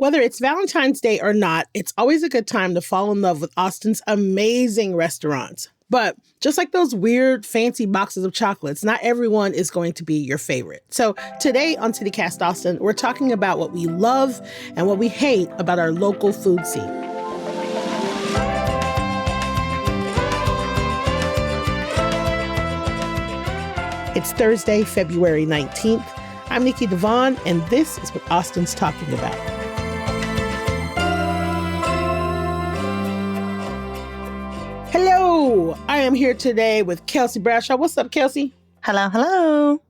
Whether it's Valentine's Day or not, it's always a good time to fall in love with Austin's amazing restaurants. But just like those weird fancy boxes of chocolates, not everyone is going to be your favorite. So today on CityCast Austin, we're talking about what we love and what we hate about our local food scene. It's Thursday, February 19th. I'm Nikki Devon, and this is what Austin's talking about. Hello, I am here today with Kelsey Bradshaw. What's up, Kelsey? Hello, hello.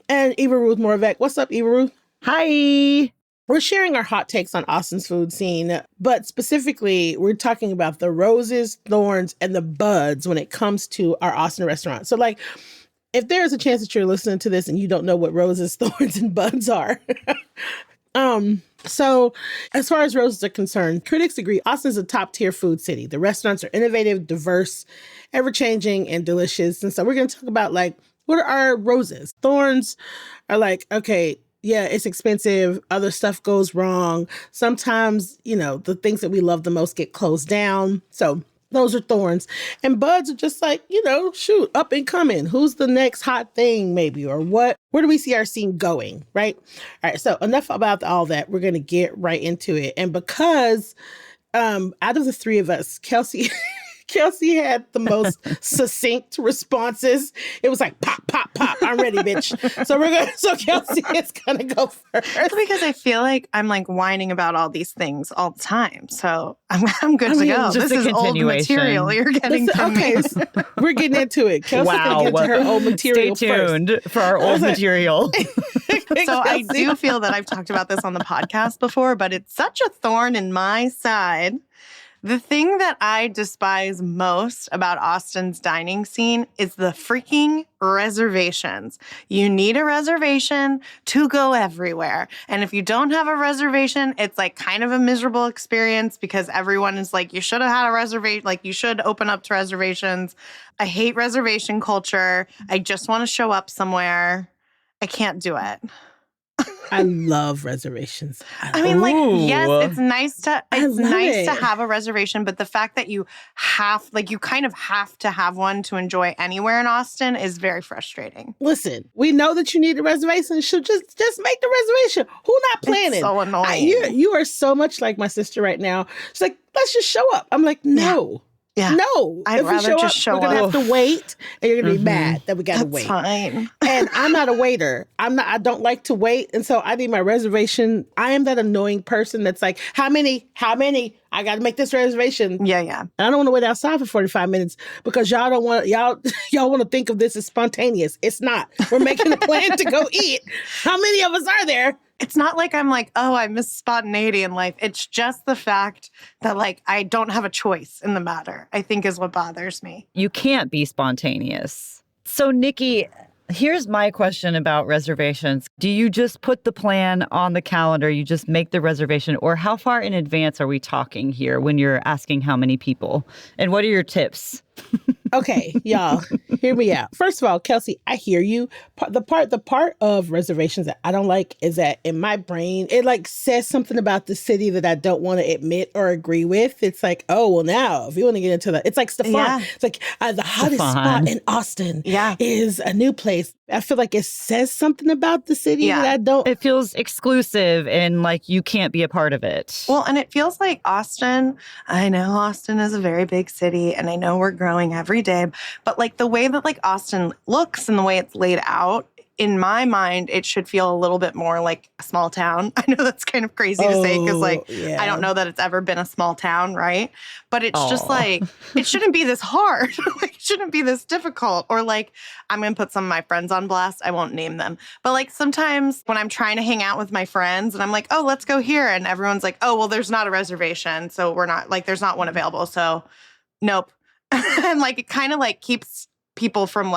And Eva Ruth Moravec. What's up, Eva Ruth? Hi. We're sharing our hot takes on Austin's food scene, but specifically, we're talking about the roses, thorns, and the buds when it comes to our Austin restaurant. So, if there's a chance that you're listening to this and you don't know what roses, thorns, and buds are. So as far as roses are concerned, critics agree Austin's a top-tier food city. The restaurants are innovative, diverse, ever-changing, and delicious. And so we're going to talk about, what are our roses? Thorns are okay, yeah, it's expensive. Other stuff goes wrong. Sometimes, the things that we love the most get closed down. So those are thorns. And buds are just shoot, up and coming. Who's the next hot thing, maybe? Or what? Where do we see our scene going, right? All right, so enough about all that. We're going to get right into it. And because out of the three of us, Kelsey had the most succinct responses. It was like, pop, pop, pop. I'm ready, bitch. So Kelsey is going to go first. Because I feel like I'm whining about all these things all the time. So I'm good to go. This is old material you're getting from me. So we're getting into it. Kelsey's going to get to her old material Stay tuned for our old material. So I do feel that I've talked about this on the podcast before, but it's such a thorn in my side. The thing that I despise most about Austin's dining scene is the freaking reservations. You need a reservation to go everywhere. And if you don't have a reservation, it's kind of a miserable experience because everyone is you should have had a reservation, you should open up to reservations. I hate reservation culture. I just want to show up somewhere. I can't do it. I love reservations. Yes, it's nice to have a reservation, but the fact that you kind of have to have one to enjoy anywhere in Austin is very frustrating. Listen, we know that you need a reservation, so just make the reservation. Who not planning? It's so annoying. You are so much like my sister right now. She's like, let's just show up. I'm like, no. Yeah. No, I'd rather just show up. We're going to have to wait, and you're going to be mad that we got to wait. That's fine. And I'm not a waiter. I don't like to wait, and so I need my reservation. I am that annoying person that's like, how many? I got to make this reservation. Yeah. And I don't want to wait outside for 45 minutes because y'all want to think of this as spontaneous. It's not. We're making a plan to go eat. How many of us are there? It's not I'm I miss spontaneity in life. It's just the fact that I don't have a choice in the matter, I think is what bothers me. You can't be spontaneous. So, Nikki, here's my question about reservations. Do you just put the plan on the calendar? You just make the reservation? Or how far in advance are we talking here when you're asking how many people? And what are your tips? Okay, y'all, hear me out. First of all, Kelsey, I hear you. The part of reservations that I don't like is that in my brain, it says something about the city that I don't want to admit or agree with. It's now, if you want to get into that, it's like Stefan. Yeah. It's the hottest spot in Austin is a new place. I feel like it says something about the city that I don't. It feels exclusive and you can't be a part of it. Well, and it feels like Austin, I know Austin is a very big city and I know we're growing every day, but the way that Austin looks and the way it's laid out, in my mind, it should feel a little bit more like a small town. I know that's kind of crazy to say because I don't know that it's ever been a small town, right? But it's just it shouldn't be this hard. It shouldn't be this difficult. Or I'm going to put some of my friends on blast. I won't name them. But sometimes when I'm trying to hang out with my friends and I'm like, oh, let's go here. And everyone's like, oh, well, there's not a reservation. So we're not there's not one available. So nope. And it kind of keeps people from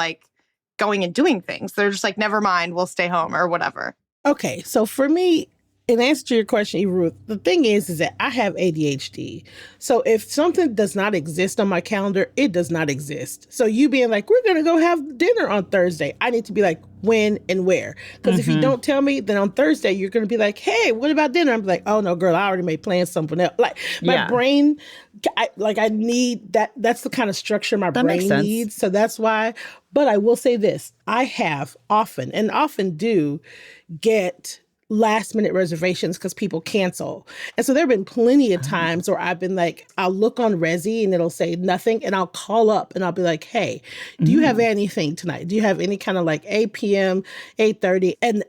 going and doing things. They're just never mind, we'll stay home or whatever. Okay, so for me, In answer to your question, Eva Ruth, the thing is that I have ADHD. So if something does not exist on my calendar, it does not exist. So you being like, we're going to go have dinner on Thursday, I need to be like, when and where? Because if you don't tell me, then on Thursday, you're going to be like, hey, what about dinner? I'm like, oh no, girl, I already made plans something else. Like my brain, I need that. That's the kind of structure my brain needs. So that's why. But I will say this, I have often do get last minute reservations because people cancel. And so there have been plenty of times where I've been like, I'll look on Resi and it'll say nothing, and I'll call up and I'll be like, hey, do you have anything tonight? Do you have any kind of like 8 p.m., 8:30? And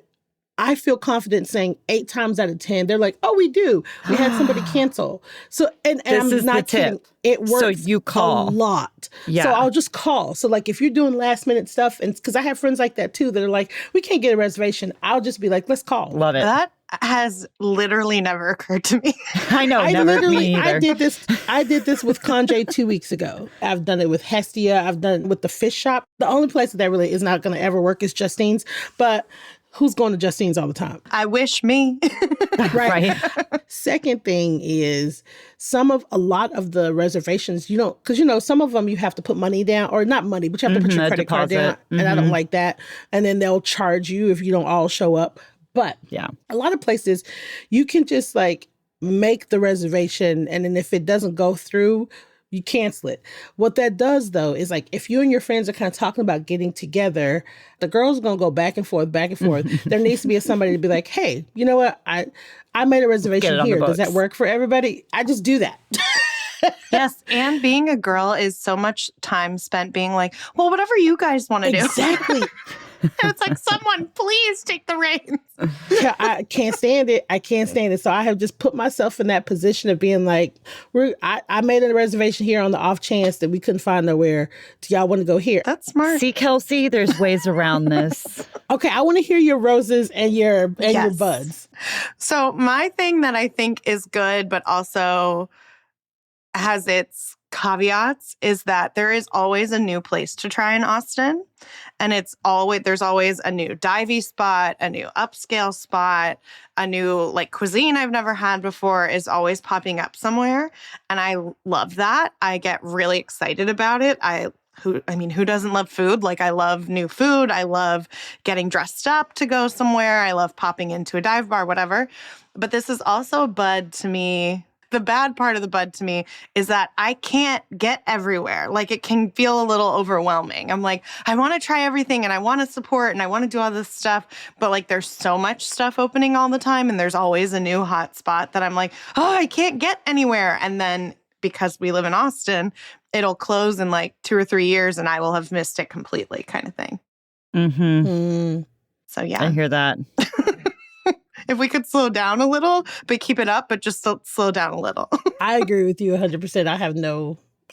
I feel confident saying 8 times out of 10, they're like, oh, we do. We had somebody cancel. So, and this I'm is not the tip. kidding. It works so you call a lot. Yeah. So I'll just call. So like if you're doing last minute stuff, and because I have friends like that too, that are like, we can't get a reservation. I'll just be like, let's call. Love it. That has literally never occurred to me. I know. Me either. I did this with Conjay 2 weeks ago. I've done it with Hestia. I've done it with the fish shop. The only place that really is not going to ever work is Justine's. But who's going to Justine's all the time? I wish me. Right. Second thing is a lot of the reservations, because some of them you have to put money down, or not money, but you have to put your credit card down. And I don't like that. And then they'll charge you if you don't all show up. But a lot of places you can just like make the reservation, and then if it doesn't go through, you cancel it. What that does, though, is like if you and your friends are kind of talking about getting together, the girls are going to go back and forth, back and forth. There needs to be somebody to be like, hey, you know what? I made a reservation here. Does that work for everybody? I just do that. Yes. And being a girl is so much time spent being like, well, whatever you guys want to do. Exactly. And it's like, someone please take the reins. Yeah, I can't stand it. So I have just put myself in that position of being like, I made a reservation here on the off chance that we couldn't find nowhere. Do y'all want to go here? That's smart. See, Kelsey, there's ways around this. Okay, I want to hear your roses and your buds. So my thing that I think is good, but also has its caveats, is that there is always a new place to try in Austin. And there's always a new divey spot, a new upscale spot, a new like cuisine I've never had before is always popping up somewhere. And I love that. I get really excited about it. Who doesn't love food? Like, I love new food. I love getting dressed up to go somewhere. I love popping into a dive bar, whatever. But this is also a bud to me. The bad part of the bud to me is that I can't get everywhere. Like, it can feel a little overwhelming. I'm like, I want to try everything and I want to support and I want to do all this stuff. But like, there's so much stuff opening all the time. And there's always a new hot spot that I'm like, oh, I can't get anywhere. And then because we live in Austin, it'll close in like 2 or 3 years and I will have missed it completely, kind of thing. So yeah. I hear that. If we could slow down a little, but keep it up, but just slow down a little. I agree with you 100%.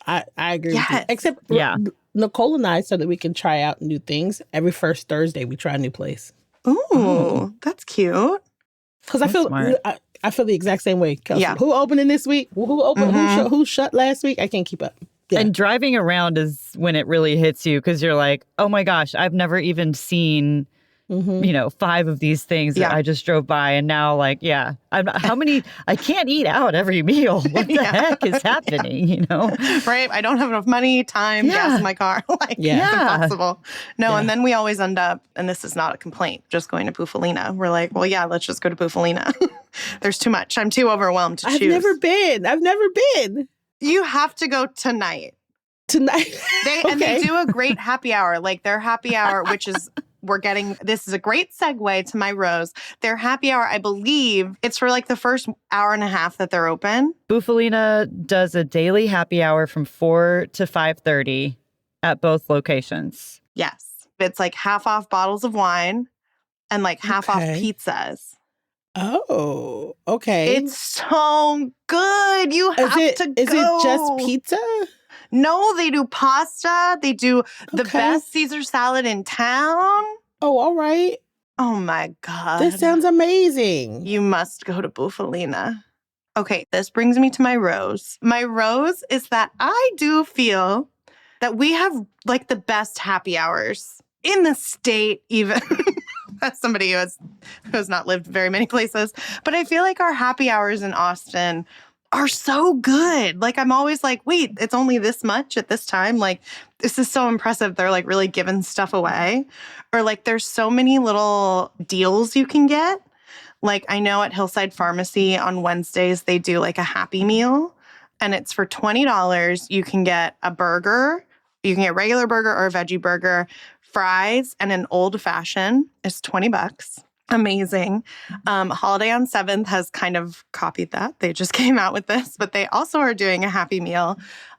I agree with you. Except Nicole and I, so that we can try out new things. Every first Thursday, we try a new place. Ooh, that's cute. Because I feel the exact same way, Kelsey. Yeah. Who opened in this week? Who opened? Who shut last week? I can't keep up. Yeah. And driving around is when it really hits you, because you're like, oh my gosh, I've never even seen 5 of these things that I just drove by. And now, like, how many? I can't eat out every meal. What the heck is happening? Right? I don't have enough money, time, gas in my car. Like, it's impossible. No, and then we always end up, and this is not a complaint, just going to Bufalina. We're like, well, let's just go to Bufalina. There's too much. I'm too overwhelmed to choose. I've never been. You have to go tonight. And they do a great happy hour. Like, their happy hour, which is... this is a great segue to my rose. Their happy hour, I believe, it's for like the first hour and a half that they're open. Bufalina does a daily happy hour from 4 to 5:30 at both locations. Yes. It's like half off bottles of wine and like half off pizzas. Oh, okay. It's so good. You have to go. Is it just pizza? No, they do pasta. They do the best Caesar salad in town. Oh, all right. Oh, my God. This sounds amazing. You must go to Bufalina. Okay, this brings me to my rose. My rose is that I do feel that we have, like, the best happy hours in the state, even. as somebody who has not lived very many places. But I feel like our happy hours in Austin are so good. Like, I'm always like, wait, it's only this much at this time. Like, this is so impressive. They're like really giving stuff away. Or like, there's so many little deals you can get. Like, I know at Hillside Pharmacy on Wednesdays, they do like a Happy Meal, and it's for $20. You can get a burger. You can get a regular burger or a veggie burger, fries, and an old fashioned. It's $20. Amazing. Holiday on 7th has kind of copied that. They just came out with this, but they also are doing a Happy Meal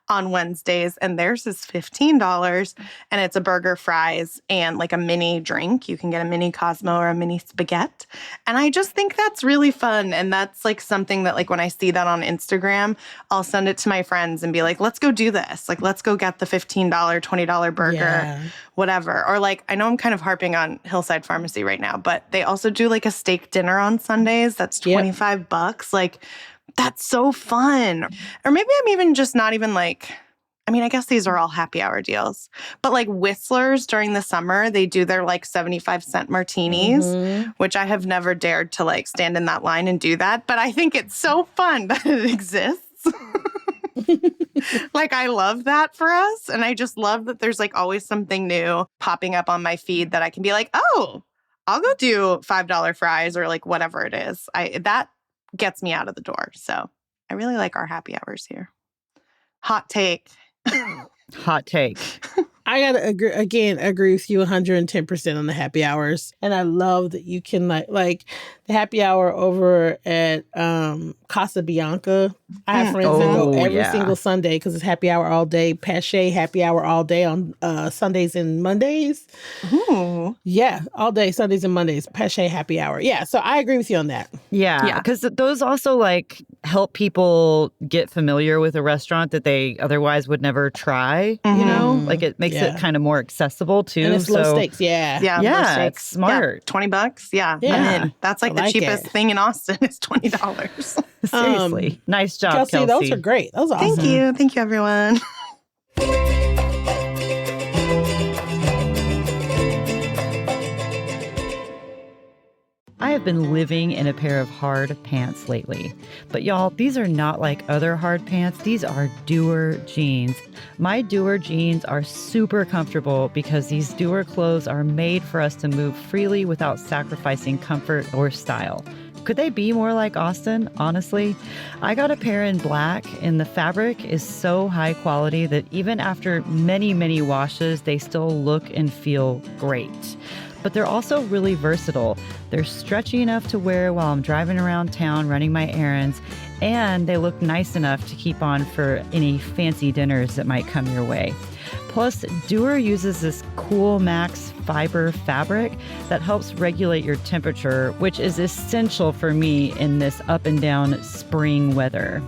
on Wednesdays, and theirs is $15, and it's a burger, fries, and like a mini drink. You can get a mini Cosmo or a mini spaghetti. And I just think that's really fun. And that's like something that, like, when I see that on Instagram, I'll send it to my friends and be like, let's go do this. Like, let's go get the $15, $20 burger, whatever. Or like, I know I'm kind of harping on Hillside Pharmacy right now, but they also do like a steak dinner on Sundays. That's $25. Like, that's so fun. Or maybe I'm even just not even like, I mean, I guess these are all happy hour deals. But like Whistler's during the summer, they do their like 75-cent martinis, which I have never dared to like stand in that line and do that. But I think it's so fun that it exists. Like, I love that for us. And I just love that there's like always something new popping up on my feed that I can be like, oh, I'll go do $5 fries or like whatever it is. That gets me out of the door. So I really like our happy hours here. Hot take. Hot take. I gotta agree with you 110% on the happy hours. And I love that you can like the happy hour over at Casa Bianca. I have friends that go every single Sunday because it's happy hour all day. Pache happy hour all day on Sundays and Mondays. Ooh. Yeah, all day, Sundays and Mondays. Pache happy hour. Yeah, so I agree with you on that. Yeah, because those also like help people get familiar with a restaurant that they otherwise would never try. You know, like it makes it kind of more accessible too. And it's low stakes. Low stakes. It's smart. Yeah, $20. Yeah, I'm in. That's like the cheapest thing in Austin is $20. Seriously, nice job, Kelsey. Those are great. Those are awesome. Thank you, everyone. I have been living in a pair of hard pants lately. But y'all, these are not like other hard pants. These are Doer jeans. My Doer jeans are super comfortable because these Doer clothes are made for us to move freely without sacrificing comfort or style. Could they be more like Austin, honestly? I got a pair in black, and the fabric is so high quality that even after many, many washes, they still look and feel great. But they're also really versatile. They're stretchy enough to wear while I'm driving around town running my errands, and they look nice enough to keep on for any fancy dinners that might come your way. Plus, Doer uses this Cool Max fiber fabric that helps regulate your temperature, which is essential for me in this up and down spring weather.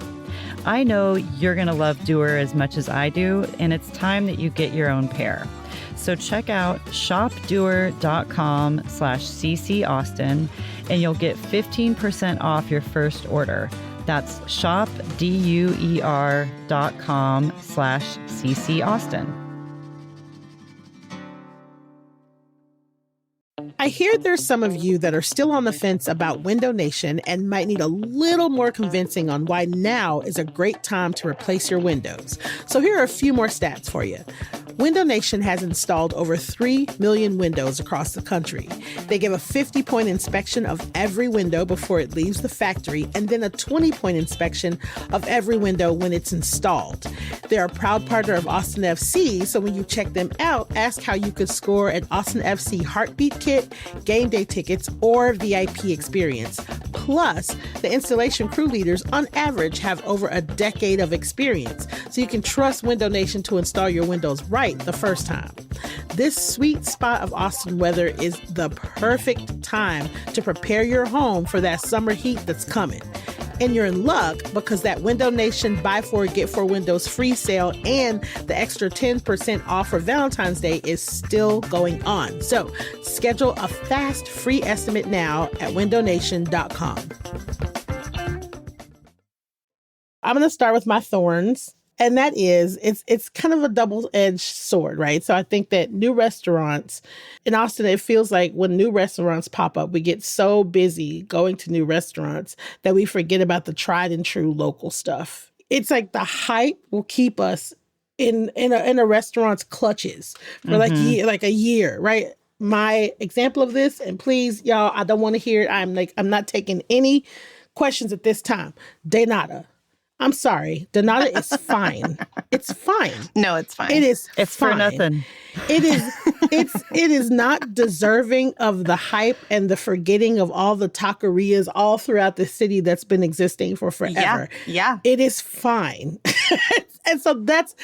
I know you're going to love Doer as much as I do, and it's time that you get your own pair. So check out shopdoer.com/CCAustin and you'll get 15% off your first order. That's shopdoer.com/CCAustin. I hear there's some of you that are still on the fence about Window Nation and might need a little more convincing on why now is a great time to replace your windows. So here are a few more stats for you. Window Nation has installed over 3 million windows across the country. They give a 50-point inspection of every window before it leaves the factory, and then a 20-point inspection of every window when it's installed. They're a proud partner of Austin FC, so when you check them out, ask how you could score an Austin FC heartbeat kit, game day tickets, or VIP experience. Plus, the installation crew leaders on average have over a decade of experience, so you can trust Window Nation to install your windows right the first time. This sweet spot of Austin weather is the perfect time to prepare your home for that summer heat that's coming. And you're in luck because that Window Nation Buy 4 Get 4 Windows free sale and the extra 10% off for Valentine's Day is still going on. So schedule a fast free estimate now at windownation.com. I'm going to start with my thorns. And that is, it's kind of a double-edged sword, right? So I think that new restaurants in Austin, it feels like when new restaurants pop up, we get so busy going to new restaurants that we forget about the tried and true local stuff. It's like the hype will keep us in a restaurant's clutches for like a year, right? My example of this, and please, y'all, I don't want to hear it. I'm not taking any questions at this time. Denata. I'm sorry. Donata is fine. It's fine. No, it's fine. It's fine. for nothing. It is not deserving of the hype and the forgetting of all the taquerias all throughout the city that's been existing for forever. Yeah. It is fine. And so that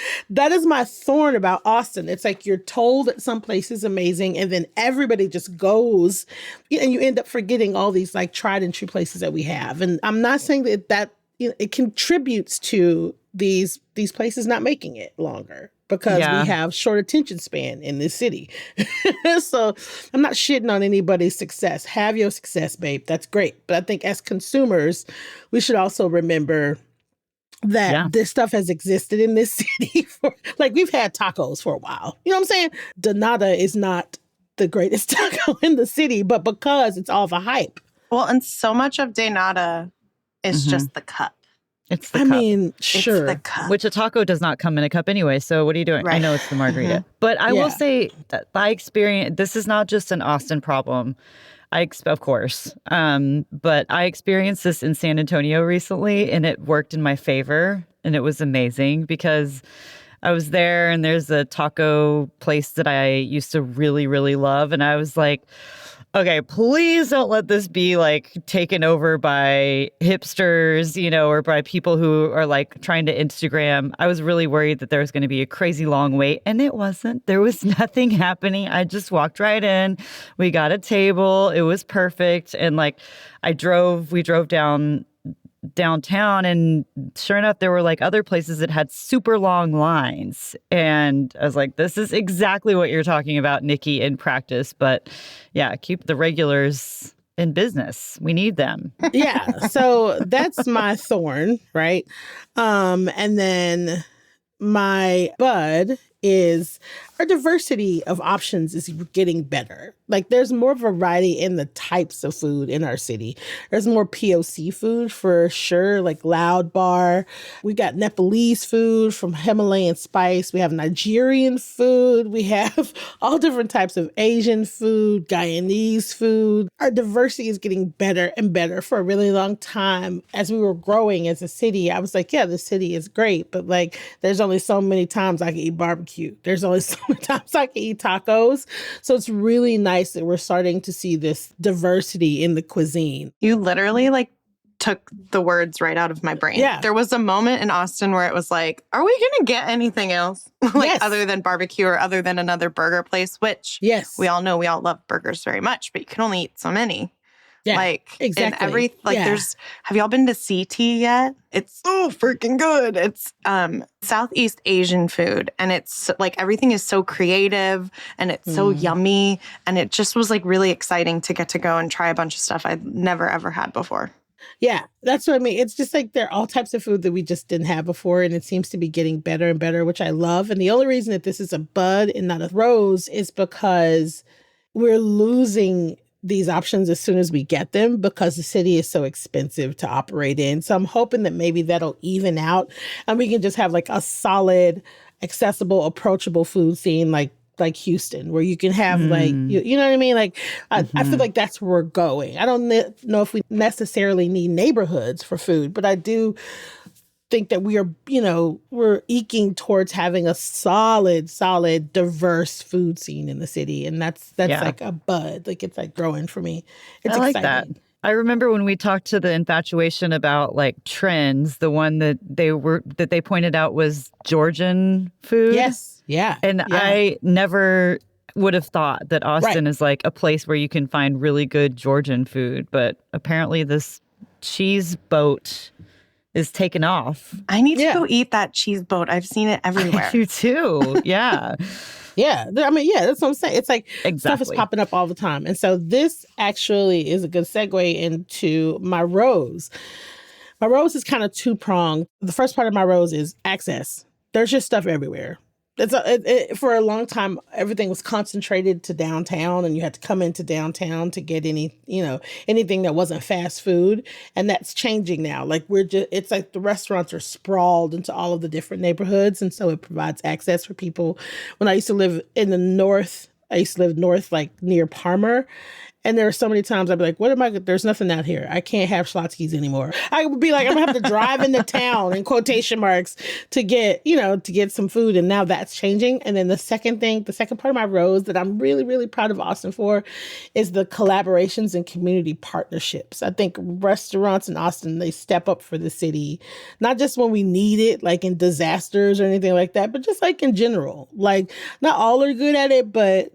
is my thorn about Austin. It's like you're told that some place is amazing and then everybody just goes and you end up forgetting all these like tried and true places that we have. And I'm not saying that it contributes to these places not making it longer because we have short attention span in this city. So I'm not shitting on anybody's success. Have your success, babe. That's great. But I think as consumers, we should also remember that this stuff has existed in this city for, like, we've had tacos for a while. You know what I'm saying? Donata is not the greatest taco in the city, but because it's all the hype. Well, and so much of Denata is just the cup. It's the cup. I mean, sure. It's the cup. Which a taco does not come in a cup anyway. So what are you doing? Right. I know it's the margarita. But I will say that my experience, this is not just an Austin problem. Of course. But I experienced this in San Antonio recently and it worked in my favor. And it was amazing because I was there and there's a taco place that I used to really, really love. And I was like, okay, please don't let this be like taken over by hipsters, or by people who are like trying to Instagram. I was really worried that there was going to be a crazy long wait, and it wasn't. There was nothing happening. I just walked right in. We got a table. It was perfect. And like we drove downtown, and sure enough, there were like other places that had super long lines. And I was like, this is exactly what you're talking about, Nikki, in practice. But yeah, keep the regulars in business. We need them. Yeah. So that's my thorn, right? And then my bud is our diversity of options is getting better. Like there's more variety in the types of food in our city. There's more POC food for sure, like Loud Bar. We got Nepalese food from Himalayan Spice. We have Nigerian food. We have all different types of Asian food, Guyanese food. Our diversity is getting better and better for a really long time. As we were growing as a city, I was like, yeah, the city is great, but like there's only so many times I can eat barbecue. There's only so many times I can eat tacos. So it's really nice that we're starting to see this diversity in the cuisine. You literally like took the words right out of my brain. Yeah. There was a moment in Austin where it was like, are we going to get anything else? Other than barbecue or other than another burger place, which we all know we all love burgers very much, but you can only eat so many. Yeah, like exactly. There's, have y'all been to CT yet? It's so freaking good. It's Southeast Asian food, and it's like everything is so creative and it's so yummy, and it just was like really exciting to get to go and try a bunch of stuff I'd never ever had before. Yeah, that's what I mean. It's just like there are all types of food that we just didn't have before, and it seems to be getting better and better, which I love. And the only reason that this is a bud and not a rose is because we're losing these options as soon as we get them because the city is so expensive to operate in. So I'm hoping that maybe that'll even out and we can just have like a solid, accessible, approachable food scene like Houston, where you can have like, you know what I mean? Like, I feel like that's where we're going. I don't know if we necessarily need neighborhoods for food, but I do think that we are, we're eking towards having a solid, diverse food scene in the city. And that's like a bud. Like it's like growing for me. It's I like exciting. that. I remember when we talked to the infatuation about like trends, the one that they pointed out was Georgian food. Yes. Yeah. And I never would have thought that Austin is like a place where you can find really good Georgian food. But apparently this cheese boat is taken off. I need to go eat that cheese boat. I've seen it everywhere. You too. Yeah. Yeah. I mean, yeah, that's what I'm saying. It's like stuff is popping up all the time. And so this actually is a good segue into my rose. My rose is kind of two-pronged. The first part of my rose is access. There's just stuff everywhere. For a long time, everything was concentrated to downtown, and you had to come into downtown to get anything that wasn't fast food. And that's changing now. Like it's like the restaurants are sprawled into all of the different neighborhoods. And so it provides access for people. When I used to live in the north, like near Parmer. And there are so many times I'd be like, there's nothing out here. I can't have Schlotzsky's anymore. I would be like, I'm gonna have to drive into town in quotation marks to get some food. And now that's changing. And then the second part of my rose that I'm really, really proud of Austin for is the collaborations and community partnerships. I think restaurants in Austin, they step up for the city, not just when we need it, like in disasters or anything like that, but just like in general. Like not all are good at it, but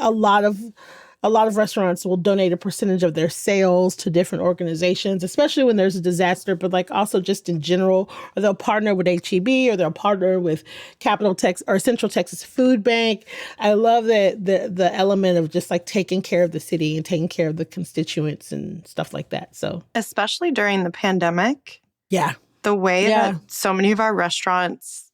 a lot of restaurants will donate a percentage of their sales to different organizations, especially when there's a disaster, but like also just in general, or they'll partner with HEB or they'll partner with Central Texas Food Bank. I love the element of just like taking care of the city and taking care of the constituents and stuff like that. So especially during the pandemic. Yeah. The way that so many of our restaurants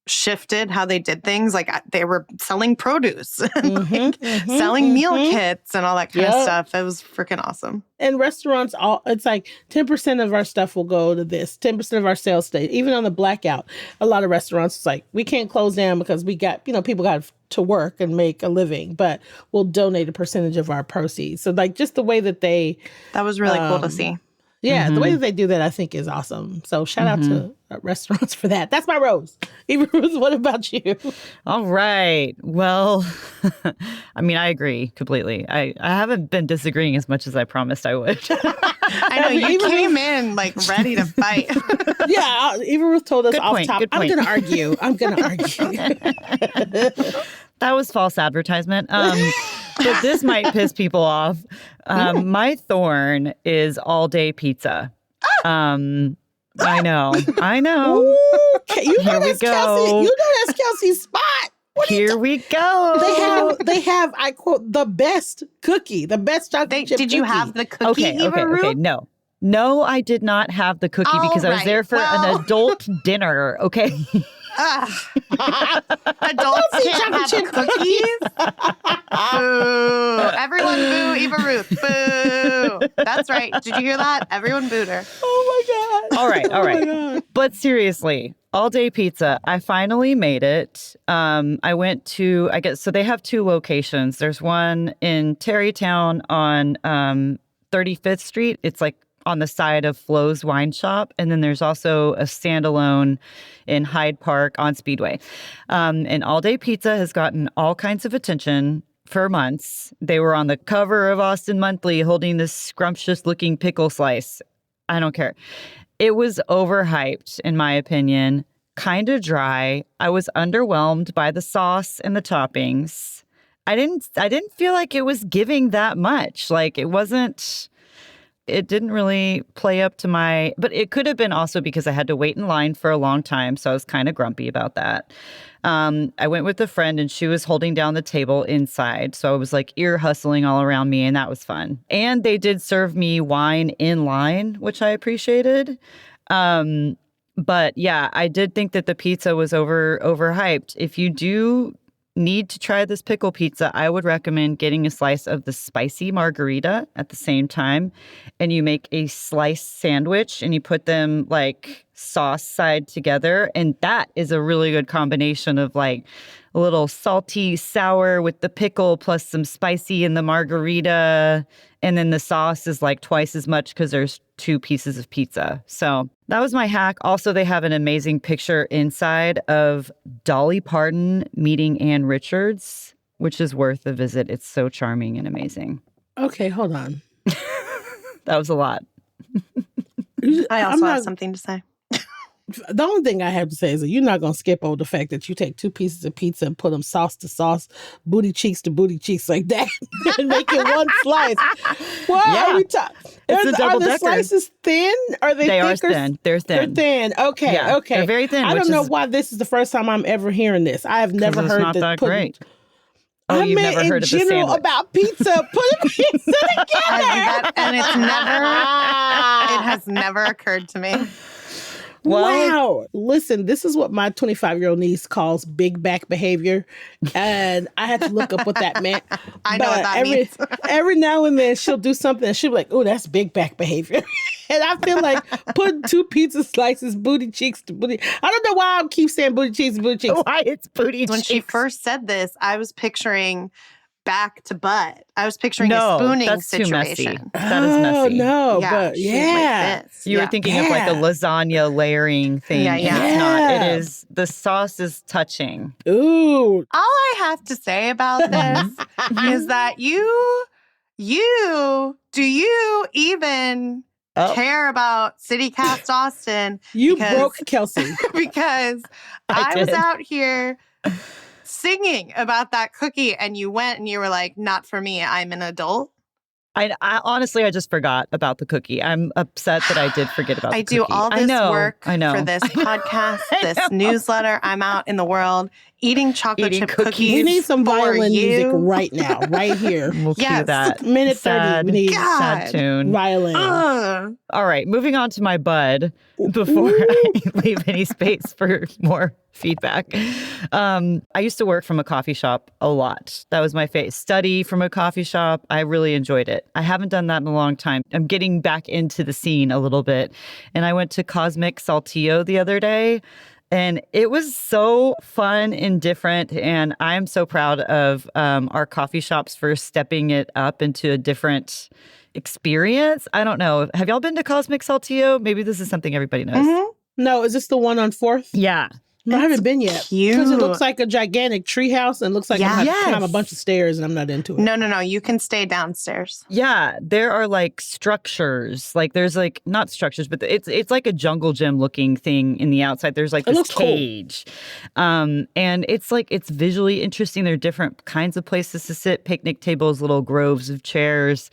shifted how they did things. Like they were selling produce and selling meal kits and all that kind of stuff. It was freaking awesome. And restaurants, it's like 10% of our stuff will go to this, 10% of our sales stay. Even on the blackout, a lot of restaurants, it's like, we can't close down because we got, people got to work and make a living, but we'll donate a percentage of our proceeds. So like just the way that that was really cool to see. Yeah, the way that they do that, I think, is awesome. So shout out to restaurants for that. That's my rose. Eva Ruth, what about you? All right. Well, I mean, I agree completely. I haven't been disagreeing as much as I promised I would. I know, you came in like ready to fight. Yeah, Eva Ruth told us off top. Good point. I'm going to argue. That was false advertisement. But this might piss people off. My thorn is all-day pizza. I know. Ooh, Here we go. That's Kelsey's spot. Here we go. They have, I quote, the best cookie, the best chocolate chip Did you cookie. have the cookie? Okay. No, I did not have the cookie because I was there for an adult dinner. Okay. Adults can't have cookies. Boo! Everyone boo Eva Ruth. Boo! That's right. Did you hear that? Everyone booed her. Oh my God. All right. But seriously, all-day pizza. I finally made it. I went to, so they have two locations. There's one in Tarrytown on 35th Street. It's like on the side of Flo's Wine Shop. And then there's also a standalone in Hyde Park on Speedway. And All Day Pizza has gotten all kinds of attention for months. They were on the cover of Austin Monthly holding this scrumptious looking pickle slice. I don't care. It was overhyped, in my opinion, kind of dry. I was underwhelmed by the sauce and the toppings. I didn't feel like it was giving that much. Like it didn't really play up to but it could have been also because I had to wait in line for a long time. So I was kind of grumpy about that. I went with a friend and she was holding down the table inside. So I was like ear hustling all around me and that was fun. And they did serve me wine in line, which I appreciated. But yeah, I did think that the pizza was overhyped. If you do need to try this pickle pizza, I would recommend getting a slice of the spicy margarita at the same time. And you make a slice sandwich and you put them like sauce side together. And that is a really good combination of like a little salty sour with the pickle plus some spicy in the margarita. And then the sauce is like twice as much because there's 2 pieces of pizza. So that was my hack. Also, they have an amazing picture inside of Dolly Parton meeting Ann Richards, which is worth a visit. It's so charming and amazing. Okay, hold on. That was a lot. I also have something to say. The only thing I have to say is that you're not going to skip over the fact that you take 2 pieces of pizza and put them sauce to sauce, booty cheeks to booty cheeks like that and make it one slice. What are we talking? Are the slices thin? Are they They thicker? are thin. They're thin. They're thin. Okay, Yeah, okay. they're very thin, I which don't know is- why this is the first time I'm ever hearing this. I have never it's heard not that great. Oh, I you've meant never heard in of the general sandwich. about pizza. Put a pizza together. And it's never, it has never occurred to me. Well- wow. Listen, this is what my 25-year-old niece calls big back behavior. And I had to look up what that meant. I know what that means. Every now and then she'll do something and she'll be like, oh, that's big back behavior. And I feel like putting 2 pizza slices, booty cheeks to booty. I don't know why I keep saying booty cheeks, booty cheeks. Why it's booty When she cheeks. first said this, I was picturing back to butt. I was picturing No, a spooning that's too messy. situation. That is messy. Oh, no, Yeah, but shoot, yeah. like this. You were Yeah. thinking of like a lasagna layering thing. Yeah, and yeah. it's not. Yeah. It is, the sauce is touching. Ooh. All I have to say about this is that you do you even Oh. care about CityCast Austin? You Because- broke Kelsey. Because I I was did. out here singing about that cookie and you went and you were like, not for me, I'm an adult. I honestly, I just forgot about the cookie. I'm upset that I did forget about I the do cookie. all I this know, work I know. for this podcast, I this know. newsletter. I'm out in the world eating chocolate Eating chip cookies. cookies. We need some for violin music you. right now, right here. We'll cue Yes. that. Minute 30, sad, we need sad God. tune. violin. Ugh. All right, moving on to my bud before I leave any space for more feedback. I used to work from a coffee shop a lot. That was my study from a coffee shop. I really enjoyed it. I haven't done that in a long time. I'm getting back into the scene a little bit. And I went to Cosmic Saltillo the other day. And it was so fun and different. And I'm so proud of our coffee shops for stepping it up into a different experience. I don't know. Have y'all been to Cosmic Saltillo? Maybe this is something everybody knows. Mhm. No, is this the one on 4th? Yeah. No, I haven't been yet. Because it cute. looks like a gigantic treehouse and looks like I'm Yeah. have to climb a Yes. bunch of stairs and I'm not into it. No. You can stay downstairs. Yeah, there are like structures. Like there's like not structures, but it's like a jungle gym looking thing in the outside. There's like It this looks cool. cage. And it's like it's visually interesting. There are different kinds of places to sit, picnic tables, little groves of chairs.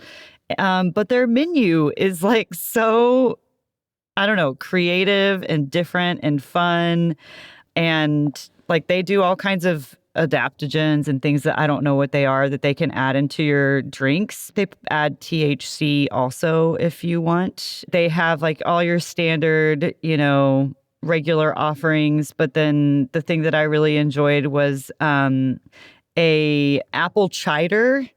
But their menu is like so, I don't know, creative and different and fun. And like they do all kinds of adaptogens and things that I don't know what they are that they can add into your drinks. They add THC also if you want. They have like all your standard, regular offerings. But then the thing that I really enjoyed was a apple cider.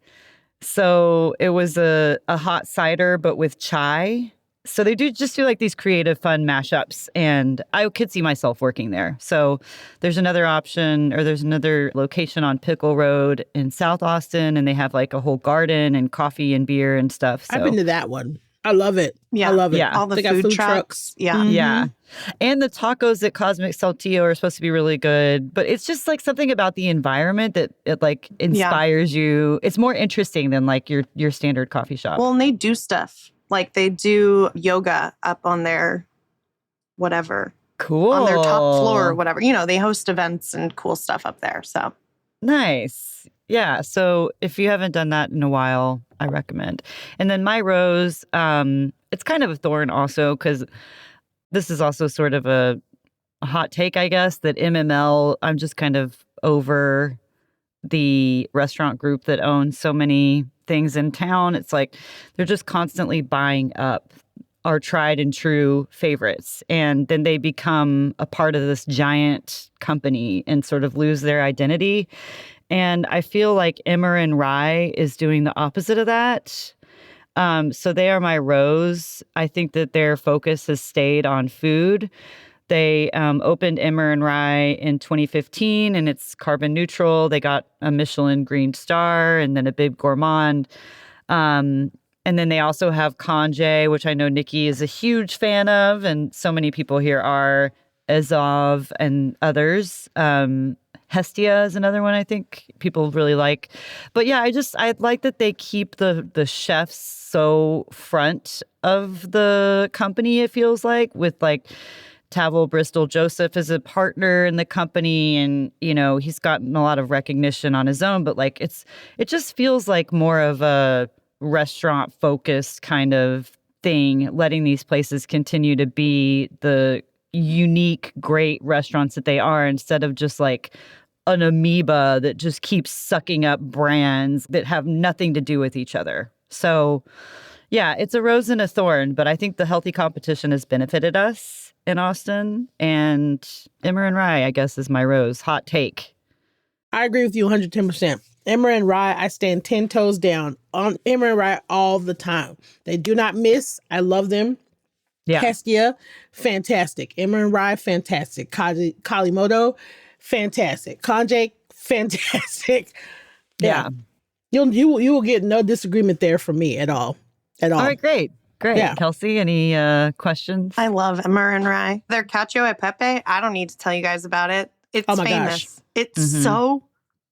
So it was a hot cider, but with chai. So they do like these creative, fun mashups, and I could see myself working there. So there's another option, or there's another location on Pickle Road in South Austin, and they have like a whole garden and coffee and beer and stuff. So I've been to that one. I love it. Yeah. I love it. Yeah. All the They got food food trucks. trucks. Yeah. Mhm. yeah. And the tacos at Cosmic Saltillo are supposed to be really good, but it's just like something about the environment that it like inspires you. It's more interesting than like your standard coffee shop. Well, and they do stuff. Like they do yoga up on their whatever, cool. on their top floor or whatever. They host events and cool stuff up there. So Nice. Yeah. So if you haven't done that in a while, I recommend. And then my rose, it's kind of a thorn also, because this is also sort of a hot take, I guess, that MML, I'm just kind of over the restaurant group that owns so many things in town. It's like they're just constantly buying up our tried and true favorites. And then they become a part of this giant company and sort of lose their identity. And I feel like Emmer and Rye is doing the opposite of that. So they are my rose. I think that their focus has stayed on food. They opened Emmer and Rye in 2015, and it's carbon neutral. They got a Michelin Green Star and then a Bib Gourmand. And then they also have Conjay, which I know Nikki is a huge fan of, and so many people here are, Azov and others. Hestia is another one I think people really like. But yeah, I like that they keep the chefs so front of the company, it feels like, with like Tavel Bristol Joseph is a partner in the company, and he's gotten a lot of recognition on his own, but like it just feels like more of a restaurant focused kind of thing, letting these places continue to be the unique, great restaurants that they are, instead of just like an amoeba that just keeps sucking up brands that have nothing to do with each other. So Yeah, it's a rose and a thorn, but I think the healthy competition has benefited us in Austin. And Emmer and Rye, I guess, is my rose. Hot take. I agree with you 110%. Emmer and Rye, I stand 10 toes down on Emmer and Rye all the time. They do not miss. I love them. Yeah. Hestia, fantastic. Emmer and Rye, fantastic. Kalimoto, fantastic. Konjac, fantastic. Yeah. You will get no disagreement there from me at all. At all. All right, great. Great. Yeah. Kelsey, any questions? I love Emmer and Rye. Their cacio e pepe, I don't need to tell you guys about it. It's Oh my famous. gosh. It's so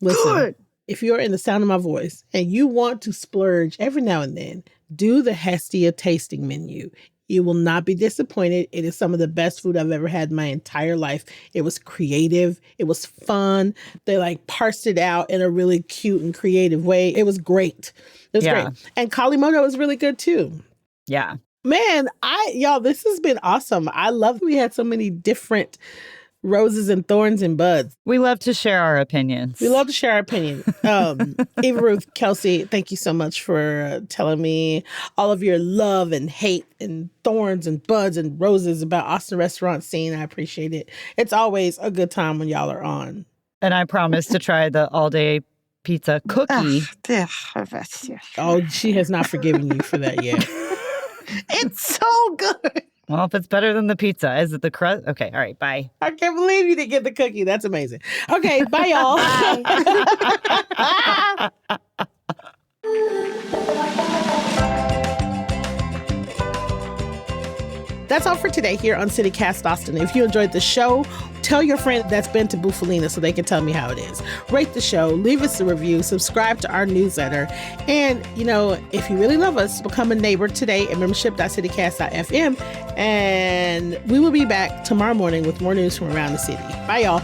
Listen, good. if you're in the sound of my voice and you want to splurge every now and then, do the Hestia tasting menu. You will not be disappointed. It is some of the best food I've ever had in my entire life. It was creative. It was fun. They like parsed it out in a really cute and creative way. It was great. It was great. And Kalimoto was really good too. Yeah. Man, y'all, this has been awesome. I love we had so many different roses and thorns and buds. We love to share our opinions. We love to share our opinion. Eva Ruth, Kelsey, thank you so much for telling me all of your love and hate and thorns and buds and roses about Austin restaurant scene. I appreciate it. It's always a good time when y'all are on. And I promise to try the all-day pizza cookie. Oh, she has not forgiven you for that yet. It's so good. Well, if it's better than the pizza, is it the crust? Okay, all right, bye. I can't believe you didn't get the cookie. That's amazing. Okay, bye, y'all. That's all for today here on CityCast Austin. If you enjoyed the show, tell your friend that's been to Bufalina so they can tell me how it is. Rate the show, leave us a review, subscribe to our newsletter. And, if you really love us, become a neighbor today at membership.citycast.fm. And we will be back tomorrow morning with more news from around the city. Bye, y'all.